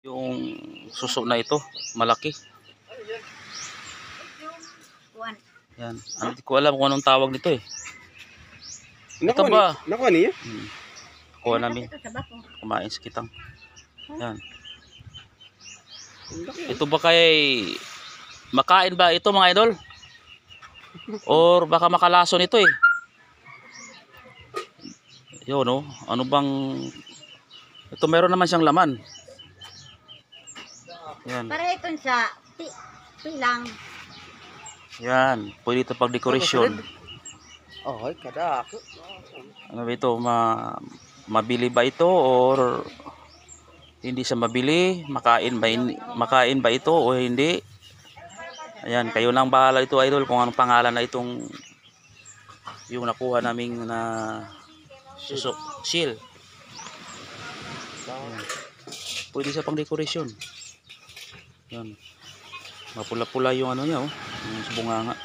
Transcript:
Yung suso na ito, malaki. Yan. Hindi ko alam kung anong tawag nito eh. Ito ba? Nakuha niya? Kuha namin. Kumain sa kitang. Yan. Ito ba kay makain ba ito mga idol? Or baka makalason ito eh. Yun no. Ano bang ito, meron naman siyang laman. Yan. Para ito sa pilang. Yan. Pwede ito pag dekorasyon. Ay, kadak. Ano ba ito? Mabili ba ito or hindi sa mabili? Makain ba ito o hindi? Ayan, kayo lang bahala ito idol kung anong pangalan na itong yung nakuha naming na susok seal. Ayan. Pwede sa pang dekorasyon. Yan. Mapula-pula yung ano niya oh, yung bunganga.